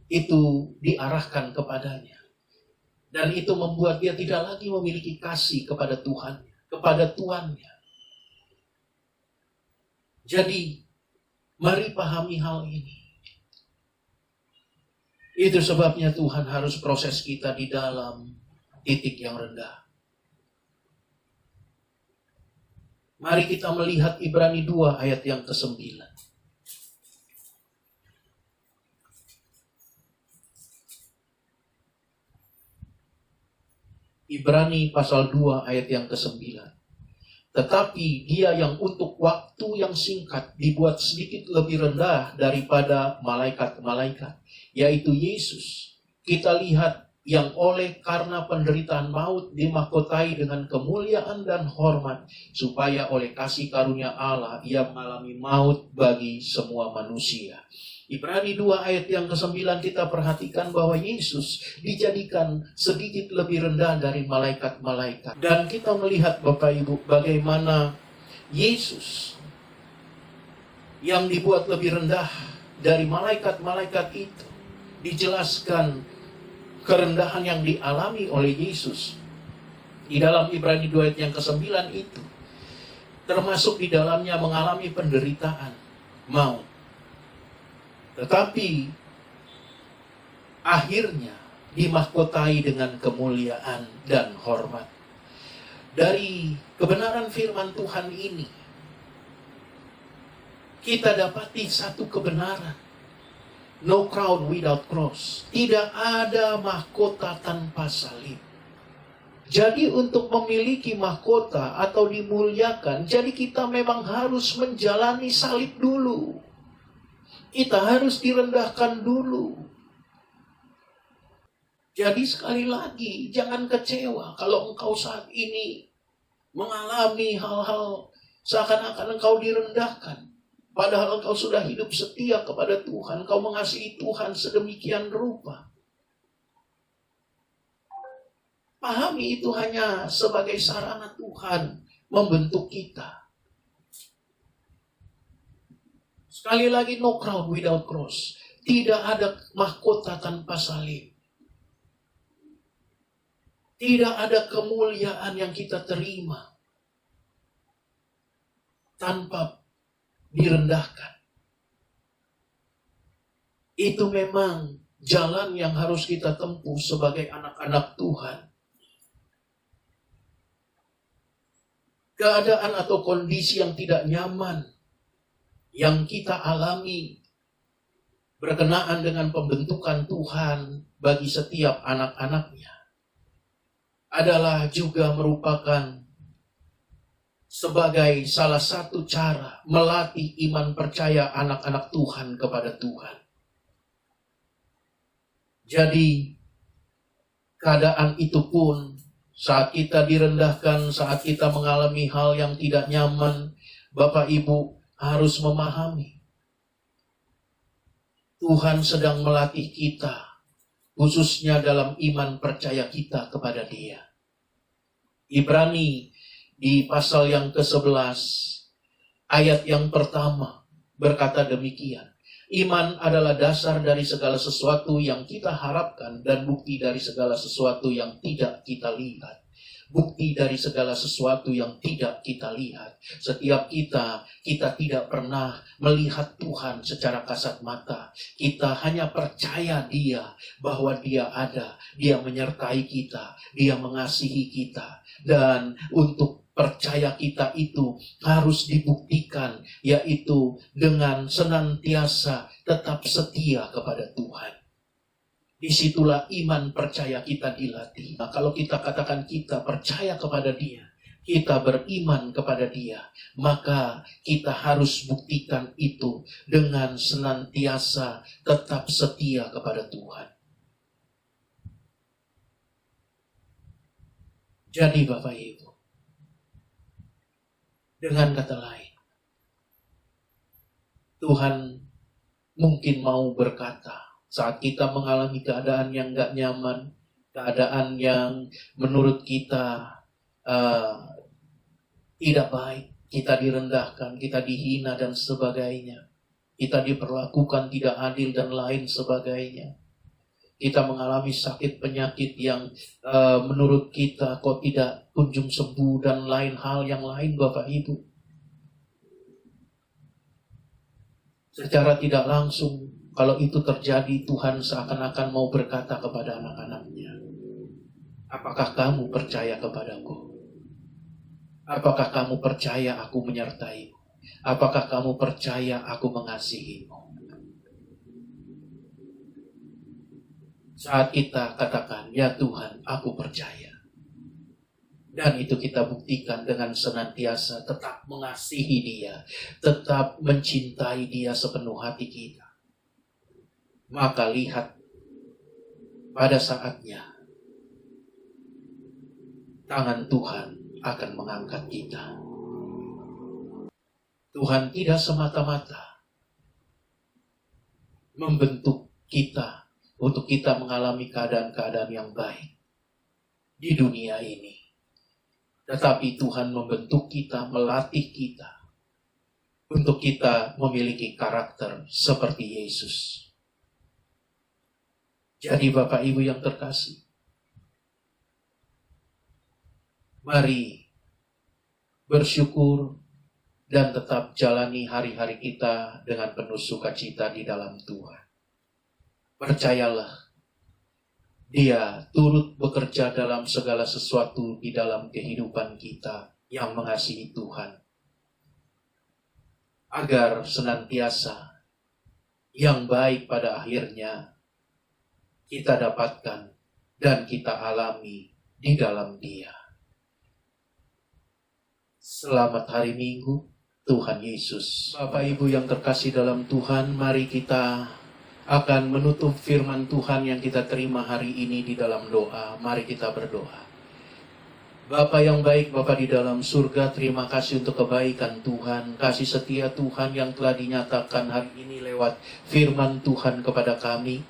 itu diarahkan kepadanya. Dan itu membuat dia tidak lagi memiliki kasih kepada Tuhan, kepada Tuannya. Jadi, mari pahami hal ini. Itu sebabnya Tuhan harus proses kita di dalam titik yang rendah. Mari kita melihat Ibrani 2 ayat yang ke-9. Ibrani pasal 2 ayat yang ke-9. Tetapi dia yang untuk waktu yang singkat dibuat sedikit lebih rendah daripada malaikat-malaikat, yaitu Yesus. Kita lihat yang oleh karena penderitaan maut dimahkotai dengan kemuliaan dan hormat, supaya oleh kasih karunia Allah ia mengalami maut bagi semua manusia. Ibrani 2 ayat yang ke-9 kita perhatikan bahwa Yesus dijadikan sedikit lebih rendah dari malaikat-malaikat. Dan kita melihat Bapak Ibu bagaimana Yesus yang dibuat lebih rendah dari malaikat-malaikat itu, dijelaskan kerendahan yang dialami oleh Yesus di dalam Ibrani 2 ayat yang ke-9 itu, termasuk di dalamnya mengalami penderitaan maut. Tetapi akhirnya dimahkotai dengan kemuliaan dan hormat. Dari kebenaran firman Tuhan ini, kita dapati satu kebenaran. No crown without cross. Tidak ada mahkota tanpa salib. Jadi untuk memiliki mahkota atau dimuliakan, jadi kita memang harus menjalani salib dulu. Kita harus direndahkan dulu. Jadi sekali lagi, jangan kecewa kalau engkau saat ini mengalami hal-hal seakan-akan engkau direndahkan. Padahal engkau sudah hidup setia kepada Tuhan, engkau mengasihi Tuhan sedemikian rupa. Pahami itu hanya sebagai sarana Tuhan membentuk kita. Sekali lagi, no crown without cross. Tidak ada mahkota tanpa salib. Tidak ada kemuliaan yang kita terima tanpa direndahkan. Itu memang jalan yang harus kita tempuh sebagai anak-anak Tuhan. Keadaan atau kondisi yang tidak nyaman yang kita alami berkenaan dengan pembentukan Tuhan bagi setiap anak-anaknya adalah juga merupakan sebagai salah satu cara melatih iman percaya anak-anak Tuhan kepada Tuhan. Jadi, keadaan itu pun saat kita direndahkan, saat kita mengalami hal yang tidak nyaman, Bapak Ibu harus memahami Tuhan sedang melatih kita, khususnya dalam iman percaya kita kepada Dia. Ibrani di pasal yang ke-11, ayat yang pertama berkata demikian. Iman adalah dasar dari segala sesuatu yang kita harapkan dan bukti dari segala sesuatu yang tidak kita lihat. Bukti dari segala sesuatu yang tidak kita lihat. Setiap kita tidak pernah melihat Tuhan secara kasat mata. Kita hanya percaya Dia, bahwa Dia ada, Dia menyertai kita, Dia mengasihi kita. Dan untuk percaya kita itu harus dibuktikan, yaitu dengan senantiasa tetap setia kepada Tuhan. Disitulah iman percaya kita dilatih. Nah, kalau kita katakan kita percaya kepada Dia, kita beriman kepada Dia, maka kita harus buktikan itu dengan senantiasa tetap setia kepada Tuhan. Jadi Bapak Ibu, dengan kata lain, Tuhan mungkin mau berkata, saat kita mengalami keadaan yang gak nyaman, keadaan yang menurut kita tidak baik, kita direndahkan, kita dihina dan sebagainya, kita diperlakukan tidak adil dan lain sebagainya. Kita mengalami sakit penyakit yang menurut kita kok tidak kunjung sembuh dan lain hal yang lain Bapak Ibu. Secara tidak langsung, kalau itu terjadi, Tuhan seakan-akan mau berkata kepada anak-anaknya, apakah kamu percaya kepadaku? Apakah kamu percaya aku menyertaimu? Apakah kamu percaya aku mengasihimu? Saat kita katakan, ya Tuhan, aku percaya. Dan itu kita buktikan dengan senantiasa tetap mengasihi Dia, tetap mencintai Dia sepenuh hati kita. Maka lihat, pada saatnya, tangan Tuhan akan mengangkat kita. Tuhan tidak semata-mata membentuk kita untuk kita mengalami keadaan-keadaan yang baik di dunia ini. Tetapi Tuhan membentuk kita, melatih kita, untuk kita memiliki karakter seperti Yesus. Jadi Bapak Ibu yang terkasih, mari bersyukur dan tetap jalani hari-hari kita dengan penuh sukacita di dalam Tuhan. Percayalah, Dia turut bekerja dalam segala sesuatu di dalam kehidupan kita yang mengasihi Tuhan. Agar senantiasa yang baik pada akhirnya kita dapatkan dan kita alami di dalam Dia. Selamat hari Minggu, Tuhan Yesus. Bapak Ibu yang terkasih dalam Tuhan, mari kita akan menutup firman Tuhan yang kita terima hari ini di dalam doa. Mari kita berdoa. Bapa yang baik, Bapa di dalam surga, terima kasih untuk kebaikan Tuhan, kasih setia Tuhan yang telah dinyatakan hari ini lewat firman Tuhan kepada kami,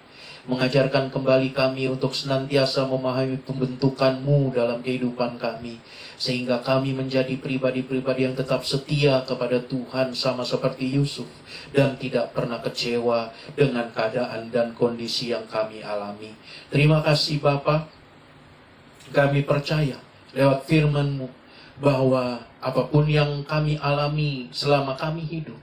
mengajarkan kembali kami untuk senantiasa memahami pembentukan-Mu dalam kehidupan kami, sehingga kami menjadi pribadi-pribadi yang tetap setia kepada Tuhan sama seperti Yusuf, dan tidak pernah kecewa dengan keadaan dan kondisi yang kami alami. Terima kasih Bapa, kami percaya lewat firman-Mu bahwa apapun yang kami alami selama kami hidup,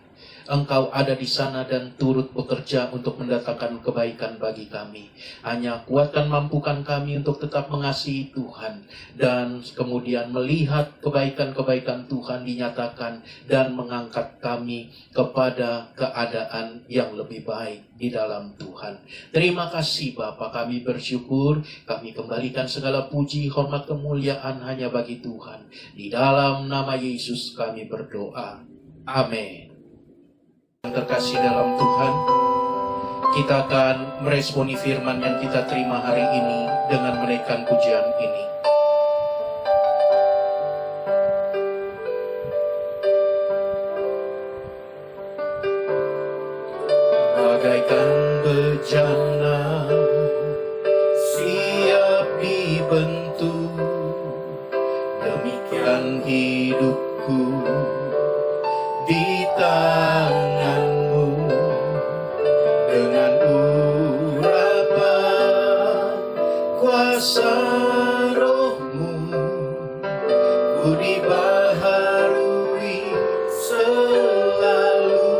Engkau ada di sana dan turut bekerja untuk mendatangkan kebaikan bagi kami. Hanya kuatkan, mampukan kami untuk tetap mengasihi Tuhan, dan kemudian melihat kebaikan-kebaikan Tuhan dinyatakan dan mengangkat kami kepada keadaan yang lebih baik di dalam Tuhan. Terima kasih Bapa, kami bersyukur, kami kembalikan segala puji, hormat, kemuliaan hanya bagi Tuhan. Di dalam nama Yesus kami berdoa. Amin. Yang terkasih dalam Tuhan, kita akan meresponi firman yang kita terima hari ini dengan menaikkan pujian ini. Bagaikan bejana siap dibentuk, demikian hidupku di tangan-Mu. Dengan urapan kuasa Roh-Mu, ku dibaharui selalu.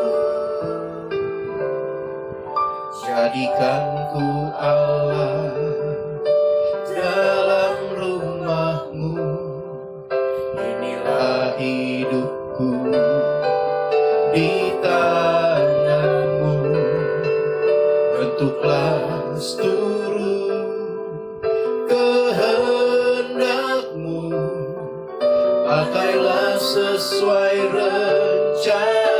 Jadikan ku Allah dalam rumah-Mu, inilah hidupku di tangan-Mu. Bentuklah seluruh kehendak-Mu, pakailah sesuai rencana-Mu.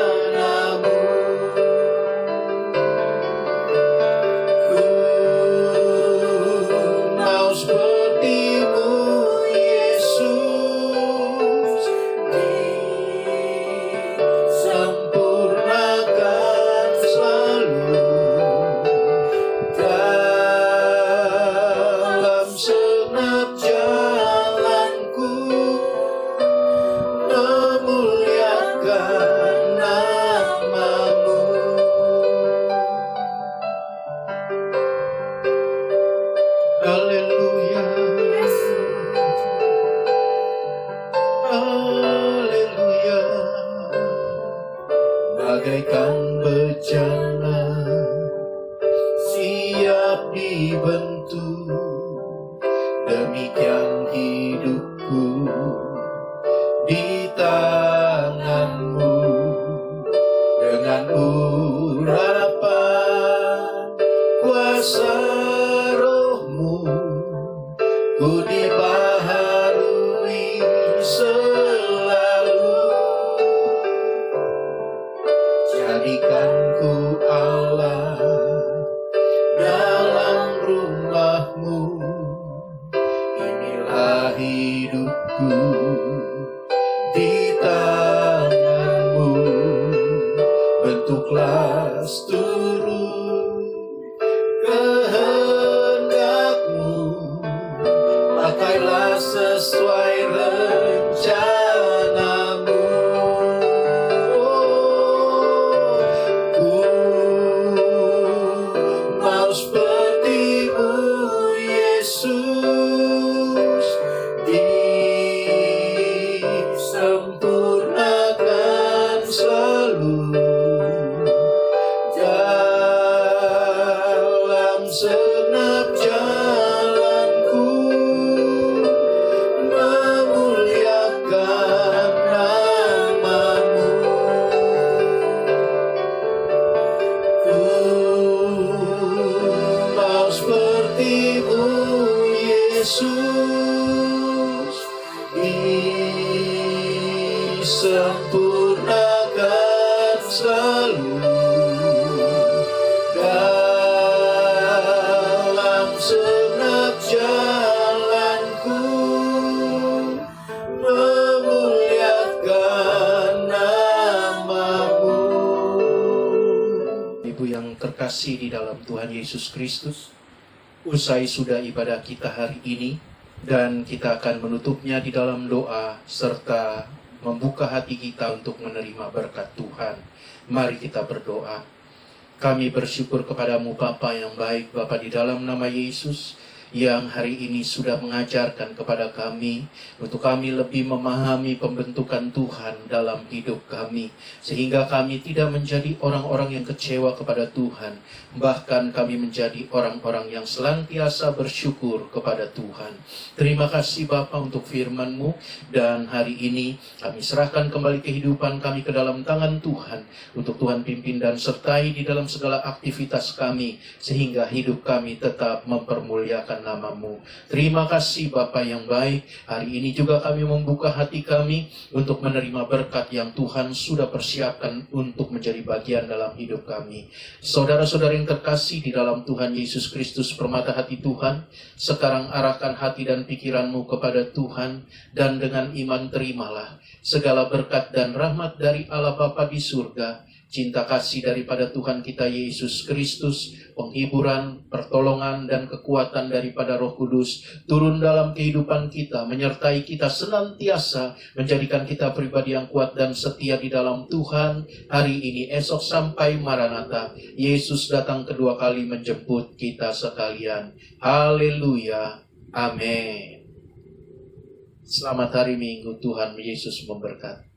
Ku mau seperti-Mu Yesus, disempurnakan selalu dalam segenap jalanku, memuliakan nama-Mu. Haleluya, haleluya. Bagaikan bejana siap dibentuk, demikian hidupku di tangan-Mu. Dengan urapan kuasa Roh-Mu, ku dibaharui selalu. Jadikan ku Allah dalam rumah-Mu, inilah hidupku di tangan-Mu. Bentuklah seluruh kehendak-Mu, pakailah sesuai rencana-Mu. Ku mau seperti-Mu Yesus, disempurnakan selalu dalam segenap jalanku, memuliakan nama-Mu. Ku mau seperti-Mu Yesus, disempurnakan selalu dalam kasih di dalam Tuhan Yesus Kristus, usai sudah ibadah kita hari ini, dan kita akan menutupnya di dalam doa serta membuka hati kita untuk menerima berkat Tuhan. Mari kita berdoa. Kami bersyukur kepadamu Bapa yang baik, Bapa di dalam nama Yesus, yang hari ini sudah mengajarkan kepada kami untuk kami lebih memahami pembentukan Tuhan dalam hidup kami, sehingga kami tidak menjadi orang-orang yang kecewa kepada Tuhan, bahkan kami menjadi orang-orang yang senantiasa bersyukur kepada Tuhan. Terima kasih Bapa untuk firman-Mu, dan hari ini kami serahkan kembali kehidupan kami ke dalam tangan Tuhan, untuk Tuhan pimpin dan sertai di dalam segala aktivitas kami, sehingga hidup kami tetap mempermuliakan nama-Mu. Terima kasih Bapa yang baik. Hari ini juga kami membuka hati kami untuk menerima berkat yang Tuhan sudah persiapkan untuk menjadi bagian dalam hidup kami. Saudara-saudara yang terkasih di dalam Tuhan Yesus Kristus, permata hati Tuhan, sekarang arahkan hati dan pikiranmu kepada Tuhan, dan dengan iman terimalah segala berkat dan rahmat dari Allah Bapa di surga, cinta kasih daripada Tuhan kita Yesus Kristus, penghiburan, pertolongan, dan kekuatan daripada Roh Kudus turun dalam kehidupan kita, menyertai kita senantiasa, menjadikan kita pribadi yang kuat dan setia di dalam Tuhan hari ini, esok sampai Maranatha. Yesus datang kedua kali menjemput kita sekalian. Haleluya. Amin. Selamat hari Minggu, Tuhan Yesus memberkati.